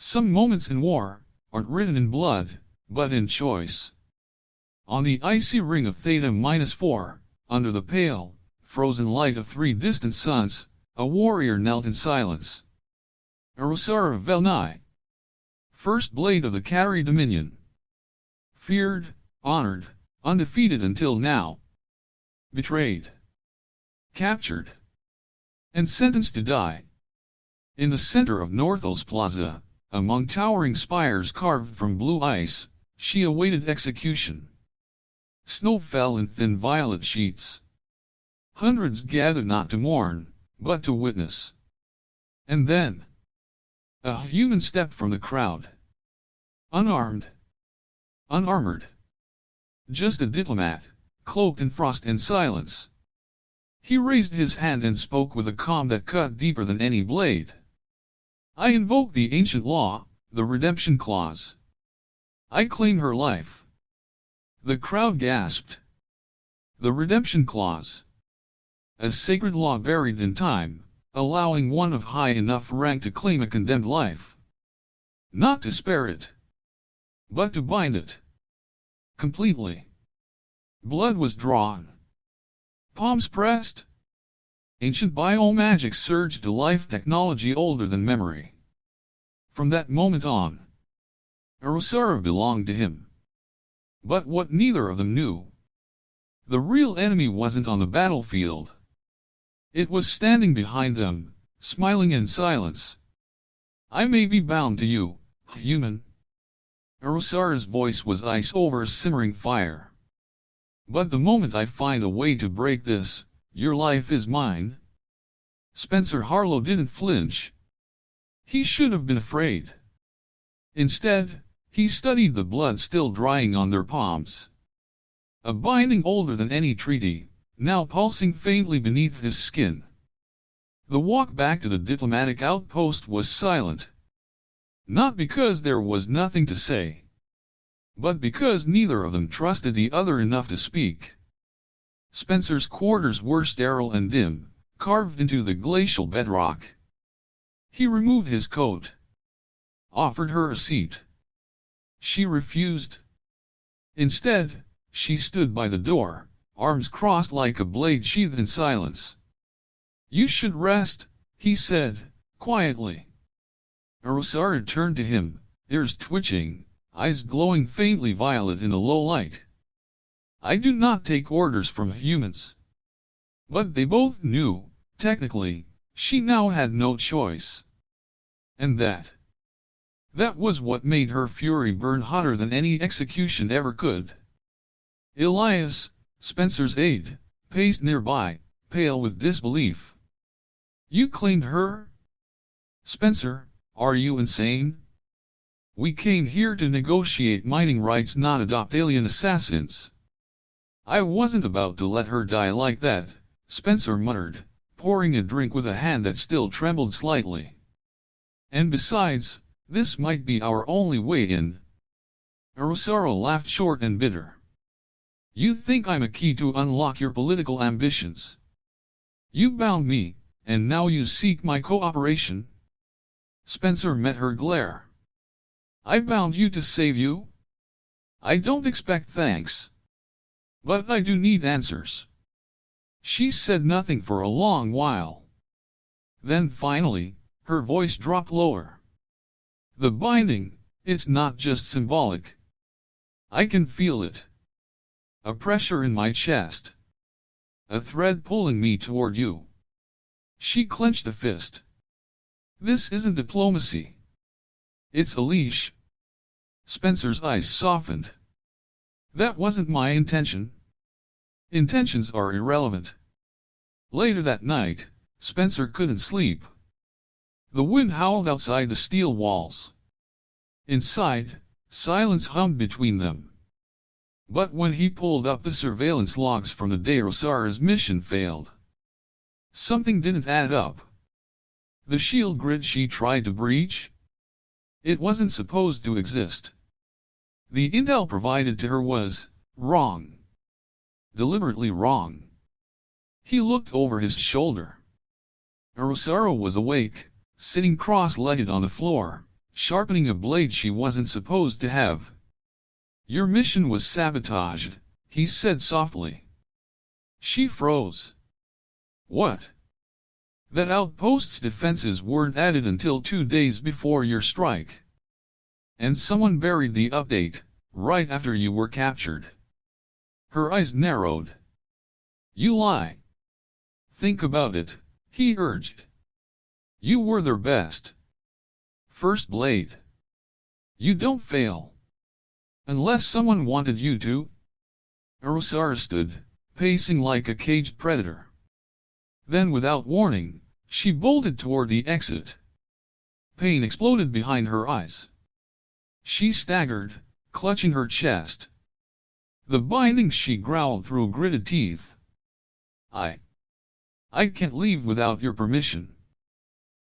Some moments in war aren't written in blood, but in choice. On the icy ring of Theta-4, under the pale, frozen light of 3 distant suns, a warrior knelt in silence. Arusara Velnai, first blade of the Katari Dominion. Feared, honored, undefeated until now. Betrayed. Captured. And sentenced to die. In the center of Northos Plaza, among towering spires carved from blue ice, she awaited execution. Snow fell in thin violet sheets. Hundreds gathered not to mourn, but to witness. And then, a human stepped from the crowd. Unarmed. Unarmored. Just a diplomat, cloaked in frost and silence. He raised his hand and spoke with a calm that cut deeper than any blade. I invoke the ancient law, the redemption clause. I claim her life. The crowd gasped. The redemption clause. A sacred law buried in time, allowing one of high enough rank to claim a condemned life. Not to spare it, but to bind it. Completely. Blood was drawn. Palms pressed. Ancient biomagic surged to life, technology older than memory. From that moment on, Arusara belonged to him. But what neither of them knew. The real enemy wasn't on the battlefield. It was standing behind them, smiling in silence. I may be bound to you, human. Arusara's voice was ice over a simmering fire. But the moment I find a way to break this, your life is mine. Spencer Harlow didn't flinch. He should have been afraid. Instead, he studied the blood still drying on their palms. A binding older than any treaty, now pulsing faintly beneath his skin. The walk back to the diplomatic outpost was silent. Not because there was nothing to say, but because neither of them trusted the other enough to speak. Spencer's quarters were sterile and dim, carved into the glacial bedrock. He removed his coat. Offered her a seat. She refused. Instead, she stood by the door, arms crossed like a blade sheathed in silence. You should rest, he said, quietly. Arusara turned to him, ears twitching, eyes glowing faintly violet in the low light. I do not take orders from humans. But they both knew, technically, she now had no choice. And that was what made her fury burn hotter than any execution ever could. Elias, Spencer's aide, paced nearby, pale with disbelief. You claimed her? Spencer, are you insane? We came here to negotiate mining rights, not adopt alien assassins. I wasn't about to let her die like that, Spencer muttered, pouring a drink with a hand that still trembled slightly. And besides, this might be our only way in. Arusara laughed short and bitter. You think I'm a key to unlock your political ambitions? You bound me, and now you seek my cooperation? Spencer met her glare. I bound you to save you? I don't expect thanks. But I do need answers. She said nothing for a long while. Then finally, her voice dropped lower. The binding, it's not just symbolic. I can feel it. A pressure in my chest. A thread pulling me toward you. She clenched a fist. This isn't diplomacy. It's a leash. Spencer's eyes softened. That wasn't my intention. Intentions are irrelevant. Later that night, Spencer couldn't sleep. The wind howled outside the steel walls. Inside, silence hummed between them. But when he pulled up the surveillance logs from the day Arusara's mission failed, something didn't add up. The shield grid she tried to breach? It wasn't supposed to exist. The intel provided to her was wrong. Deliberately wrong. He looked over his shoulder. Arusara was awake, sitting cross-legged on the floor, sharpening a blade she wasn't supposed to have. Your mission was sabotaged, he said softly. She froze. What? That outpost's defenses weren't added until 2 days before your strike. And someone buried the update, right after you were captured. Her eyes narrowed. You lie. Think about it, he urged. You were their best. First blade. You don't fail. Unless someone wanted you to. Arosara stood, pacing like a caged predator. Then without warning, she bolted toward the exit. Pain exploded behind her eyes. She staggered, clutching her chest. The binding, she growled through gritted teeth. I can't leave without your permission.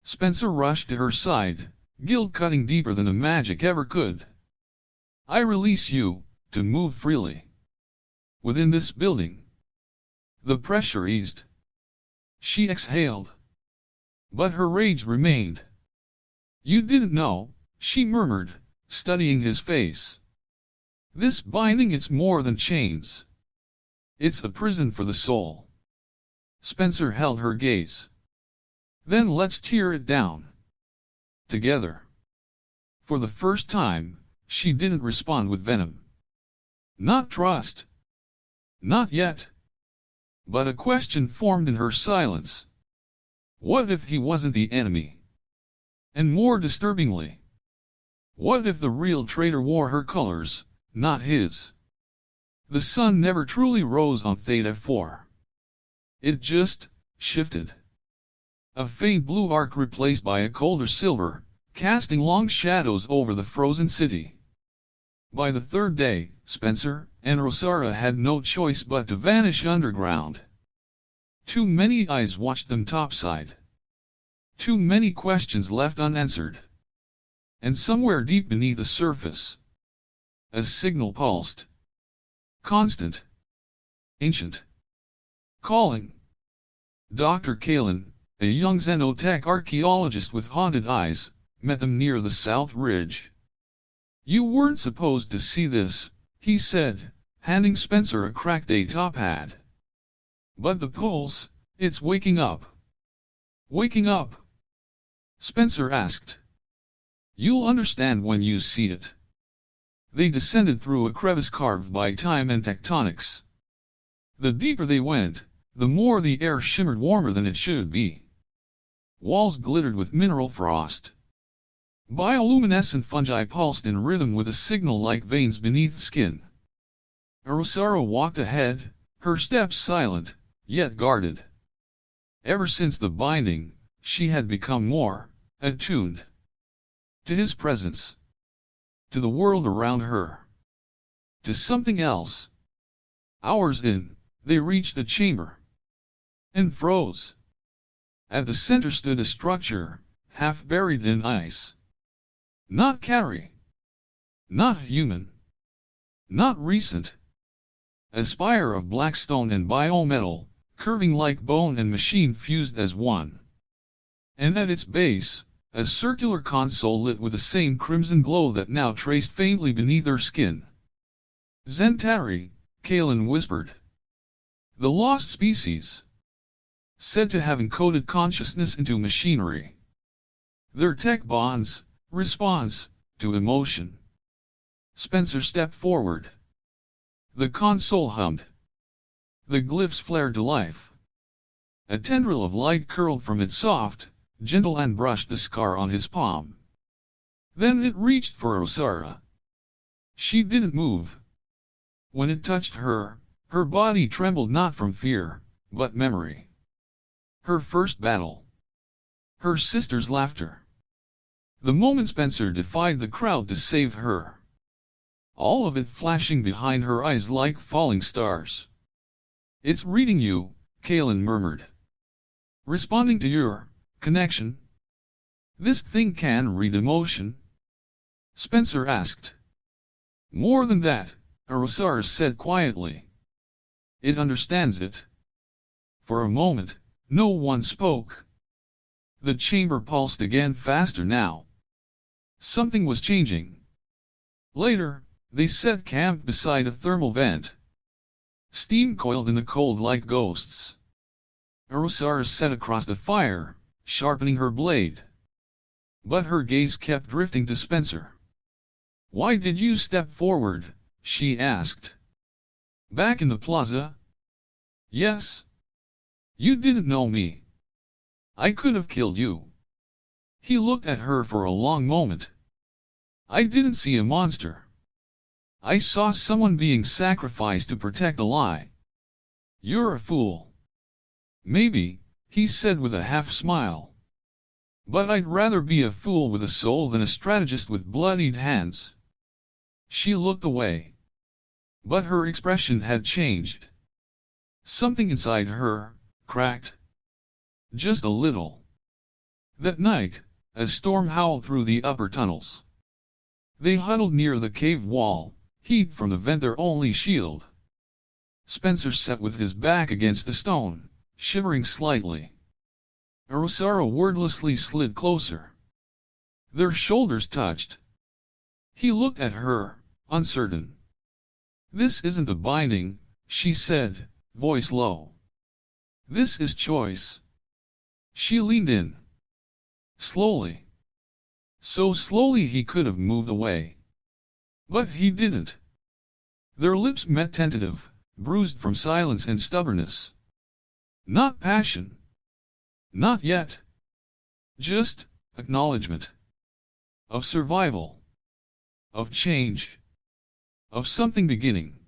Spencer rushed to her side, guilt cutting deeper than the magic ever could. I release you, to move freely. Within this building. The pressure eased. She exhaled. But her rage remained. You didn't know, she murmured, studying his face. This binding, it's more than chains. It's a prison for the soul. Spencer held her gaze. Then let's tear it down. Together. For the first time, she didn't respond with venom. Not trust. Not yet. But a question formed in her silence. What if he wasn't the enemy? And more disturbingly, what if the real traitor wore her colors, not his? The sun never truly rose on Theta 4. It just shifted. A faint blue arc replaced by a colder silver, casting long shadows over the frozen city. By the third day, Spencer and Rosara had no choice but to vanish underground. Too many eyes watched them topside. Too many questions left unanswered. And somewhere deep beneath the surface, a signal pulsed. Constant. Ancient. Calling. Dr. Kalin, a young Xenotech archaeologist with haunted eyes, met them near the south ridge. You weren't supposed to see this, he said, handing Spencer a cracked A-top pad. But the pulse, it's waking up. Waking up? Spencer asked. You'll understand when you see it. They descended through a crevice carved by time and tectonics. The deeper they went, the more the air shimmered warmer than it should be. Walls glittered with mineral frost. Bioluminescent fungi pulsed in rhythm with a signal like veins beneath skin. Arosara walked ahead, her steps silent, yet guarded. Ever since the binding, she had become more attuned to his presence, to the world around her, to something else. Hours in, they reached the chamber and froze. At the center stood a structure, half buried in ice. Not Carrie. Not human. Not recent. A spire of black stone and biometal, curving like bone and machine fused as one. And at its base, a circular console lit with the same crimson glow that now traced faintly beneath her skin. Zentari, Kalin whispered. The lost species. Said to have encoded consciousness into machinery. Their tech bonds, responds, to emotion. Spencer stepped forward. The console hummed. The glyphs flared to life. A tendril of light curled from its soft, gentle hand brushed the scar on his palm. Then it reached for Rosara. She didn't move. When it touched her, her body trembled not from fear, but memory. Her first battle. Her sister's laughter. The moment Spencer defied the crowd to save her. All of it flashing behind her eyes like falling stars. It's reading you, Kalin murmured. Responding to your connection. This thing can read emotion? Spencer asked. More than that, Arosara said quietly. It understands it. For a moment, no one spoke. The chamber pulsed again faster now. Something was changing. Later, they set camp beside a thermal vent. Steam coiled in the cold like ghosts. Rosara sat across the fire, sharpening her blade. But her gaze kept drifting to Spencer. "Why did you step forward?" she asked. "Back in the plaza?" "Yes. You didn't know me. I could have killed you." He looked at her for a long moment. "I didn't see a monster. I saw someone being sacrificed to protect a lie." "You're a fool." "Maybe," he said with a half-smile. "But I'd rather be a fool with a soul than a strategist with bloodied hands." She looked away. But her expression had changed. Something inside her cracked. Just a little. That night, a storm howled through the upper tunnels. They huddled near the cave wall, heat from the vent their only shield. Spencer sat with his back against the stone, shivering slightly. Rosara wordlessly slid closer. Their shoulders touched. He looked at her, uncertain. "This isn't a binding," she said, voice low. "This is choice." She leaned in. Slowly. So slowly he could have moved away. But he didn't. Their lips met tentative, bruised from silence and stubbornness. Not passion. Not yet. Just acknowledgement. Of survival. Of change. Of something beginning.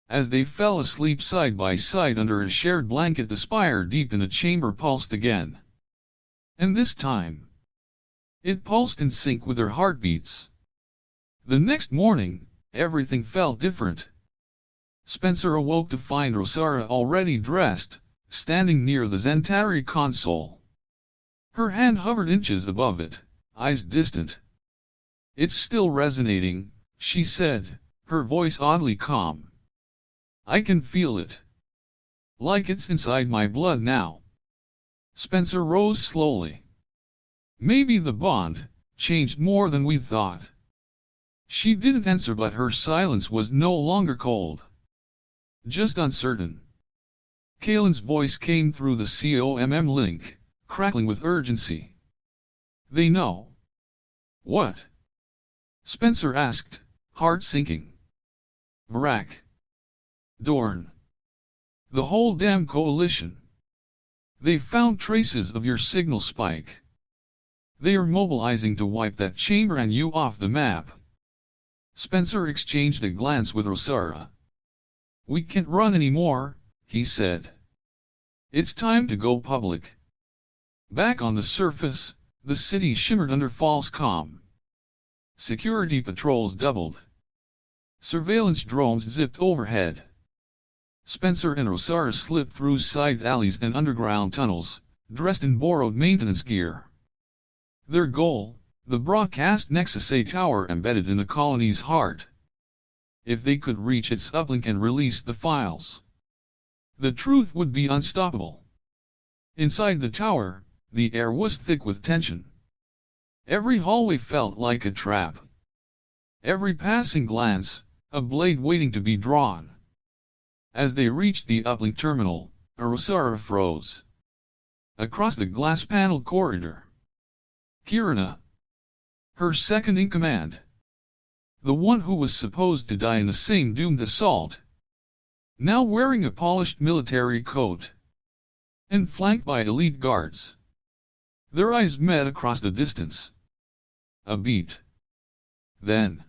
As they fell asleep side by side under a shared blanket, the spire deep in the chamber pulsed again. And this time, it pulsed in sync with their heartbeats. The next morning, everything felt different. Spencer awoke to find Rosara already dressed, standing near the Zentari console. Her hand hovered inches above it, eyes distant. "It's still resonating," she said, her voice oddly calm. "I can feel it. Like it's inside my blood now." Spencer rose slowly. "Maybe the bond changed more than we thought." She didn't answer, but her silence was no longer cold. Just uncertain. Kalen's voice came through the COMM link, crackling with urgency. "They know." "What?" Spencer asked, heart sinking. "Vrak. Dorn. The whole damn coalition. They found traces of your signal spike. They are mobilizing to wipe that chamber and you off the map." Spencer exchanged a glance with Rosara. "We can't run anymore," he said. "It's time to go public." Back on the surface, the city shimmered under false calm. Security patrols doubled. Surveillance drones zipped overhead. Spencer and Rosara slipped through side alleys and underground tunnels, dressed in borrowed maintenance gear. Their goal, the broadcast Nexus A tower embedded in the colony's heart. If they could reach its uplink and release the files, the truth would be unstoppable. Inside the tower, the air was thick with tension. Every hallway felt like a trap. Every passing glance, a blade waiting to be drawn. As they reached the uplink terminal, Rosara froze. Across the glass-paneled corridor, Kirana, her second-in-command, the one who was supposed to die in the same doomed assault, now wearing a polished military coat, and flanked by elite guards. Their eyes met across the distance. A beat. Then,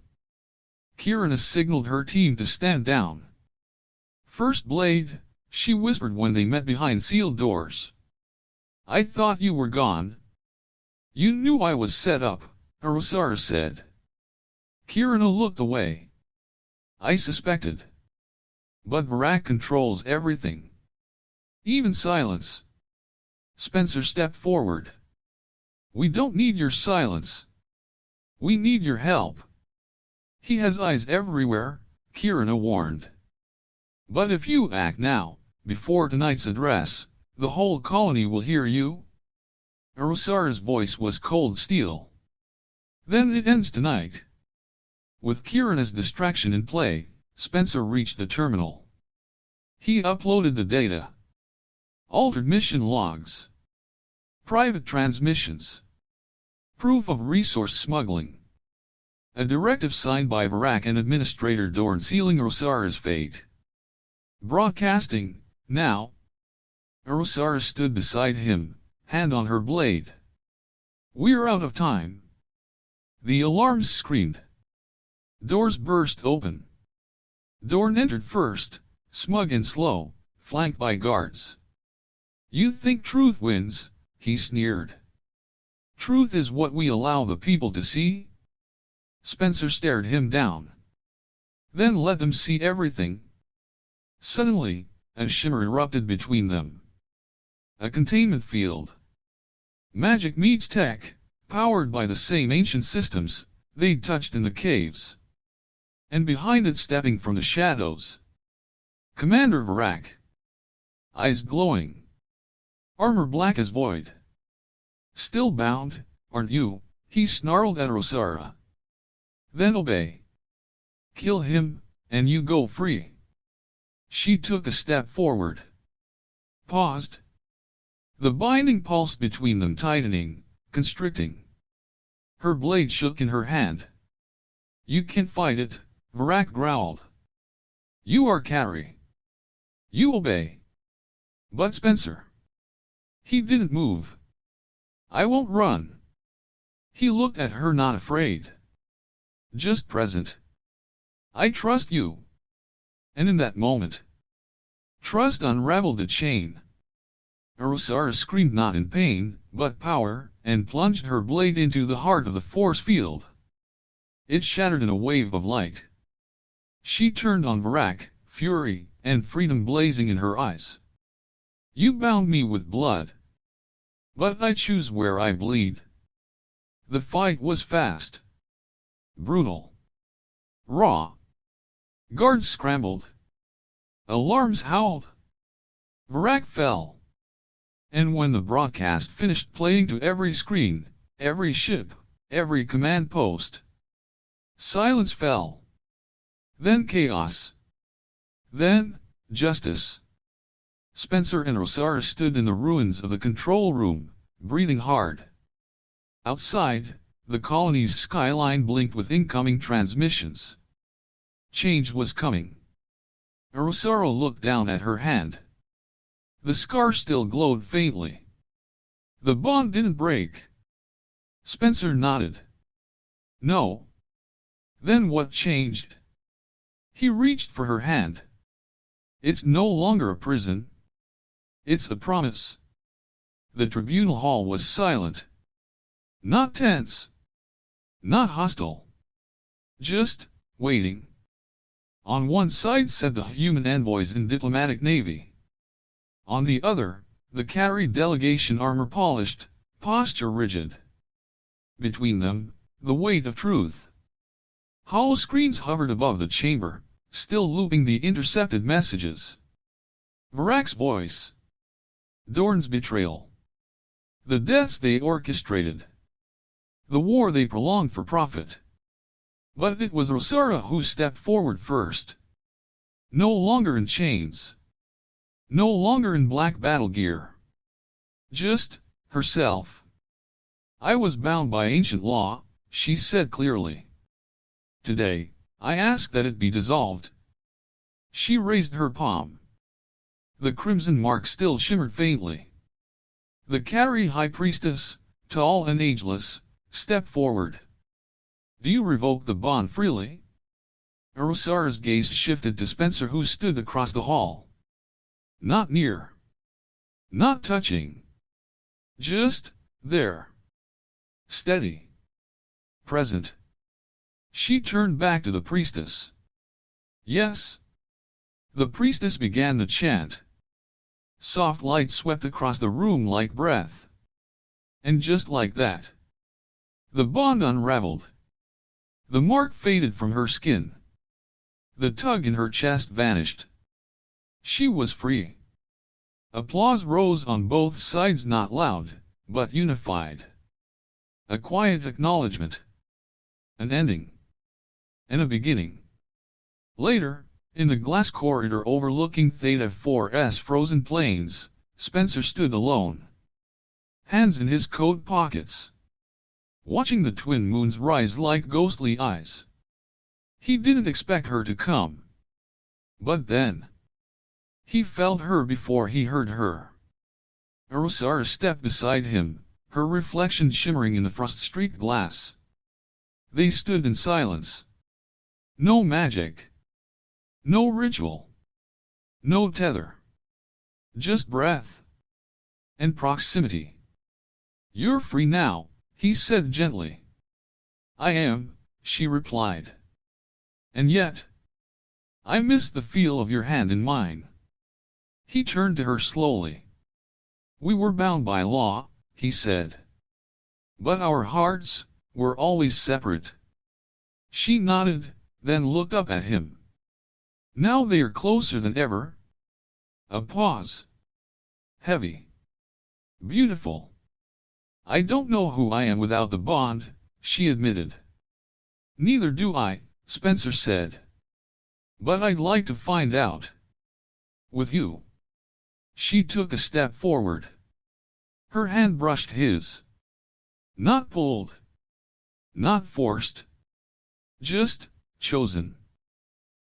Kirana signaled her team to stand down. "First Blade," she whispered when they met behind sealed doors. "I thought you were gone." "You knew I was set up," Rosara said. Kirana looked away. "I suspected. But Vrak controls everything. Even silence." Spencer stepped forward. "We don't need your silence. We need your help." "He has eyes everywhere," Kirana warned. "But if you act now, before tonight's address, the whole colony will hear you." Rosara's voice was cold steel. Then it ends tonight. With Kieran as distraction in play, Spencer reached the terminal. He uploaded the data. Altered mission logs. Private transmissions. Proof of resource smuggling. A directive signed by Verac and Administrator Dorn sealing Rosara's fate. Broadcasting, now. Rosara stood beside him, hand on her blade. We're out of time. The alarms screamed. Doors burst open. Dorn entered first, smug and slow, flanked by guards. You think truth wins, he sneered. Truth is what we allow the people to see? Spencer stared him down. Then let them see everything. Suddenly, a shimmer erupted between them. A containment field. Magic meets tech, powered by the same ancient systems they'd touched in the caves. And behind it, stepping from the shadows, Commander Verac. Eyes glowing. Armor black as void. Still bound, aren't you? He snarled at Rosara. Then obey. Kill him, and you go free. She took a step forward. Paused. The binding pulsed between them, tightening, constricting. Her blade shook in her hand. You can't fight it, Verac growled. You are Carrie. You obey. But Spencer. He didn't move. I won't run. He looked at her, not afraid. Just present. I trust you. And in that moment, trust unraveled the chain. Rosara screamed, not in pain, but power, and plunged her blade into the heart of the force field. It shattered in a wave of light. She turned on Verac, fury and freedom blazing in her eyes. You bound me with blood. But I choose where I bleed. The fight was fast. Brutal. Raw. Guards scrambled. Alarms howled. Verac fell. And when the broadcast finished playing to every screen, every ship, every command post, silence fell. Then chaos. Then, justice. Spencer and Rosara stood in the ruins of the control room, breathing hard. Outside, the colony's skyline blinked with incoming transmissions. Change was coming. Rosara looked down at her hand. The scar still glowed faintly. The bond didn't break. Spencer nodded. No. Then what changed? He reached for her hand. It's no longer a prison. It's a promise. The tribunal hall was silent. Not tense. Not hostile. Just waiting. On one side sat the human envoys in diplomatic navy. On the other, the Carrie delegation, armor polished, posture rigid. Between them, the weight of truth. Hollow screens hovered above the chamber, still looping the intercepted messages. Verac's voice. Dorn's betrayal. The deaths they orchestrated. The war they prolonged for profit. But it was Rosara who stepped forward first. No longer in chains. No longer in black battle gear. Just herself. I was bound by ancient law, she said clearly. Today, I ask that it be dissolved. She raised her palm. The crimson mark still shimmered faintly. The Carrie High Priestess, tall and ageless, stepped forward. Do you revoke the bond freely? Rosara's gaze shifted to Spencer, who stood across the hall. Not near. Not touching. Just there. Steady. Present. She turned back to the priestess. Yes. The priestess began the chant. Soft light swept across the room like breath. And just like that, the bond unraveled. The mark faded from her skin. The tug in her chest vanished. She was free. Applause rose on both sides, not loud, but unified. A quiet acknowledgement. an ending, and a beginning. Later, in the glass corridor overlooking Theta 4's frozen plains, Spencer stood alone, hands in his coat pockets, watching the twin moons rise like ghostly eyes. He didn't expect her to come. But then, he felt her before he heard her. Arosara stepped beside him, her reflection shimmering in the frost-streaked glass. They stood in silence. No magic. No ritual. No tether. Just breath. And proximity. You're free now, he said gently. I am, she replied. And yet, I miss the feel of your hand in mine. He turned to her slowly. We were bound by law, he said. But our hearts were always separate. She nodded, then looked up at him. Now they are closer than ever. A pause. Heavy. Beautiful. I don't know who I am without the bond, she admitted. Neither do I, Spencer said. But I'd like to find out. With you. She took a step forward. Her hand brushed his. Not pulled. Not forced. Just chosen.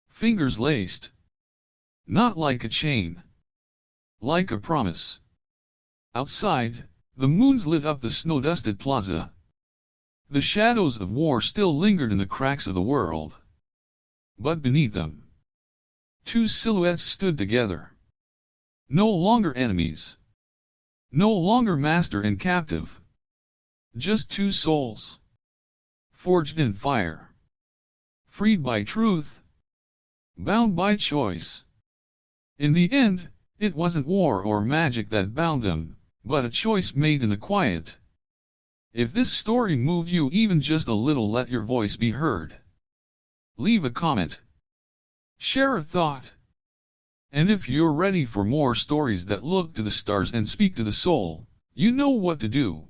Fingers laced. Not like a chain. Like a promise. Outside, the moons lit up the snow-dusted plaza. The shadows of war still lingered in the cracks of the world. But beneath them, two silhouettes stood together. No longer enemies. No longer master and captive. Just two souls. Forged in fire. Freed by truth. Bound by choice. In the end, it wasn't war or magic that bound them, but a choice made in the quiet. If this story moved you even just a little, let your voice be heard. Leave a comment. Share a thought. And if you're ready for more stories that look to the stars and speak to the soul, you know what to do.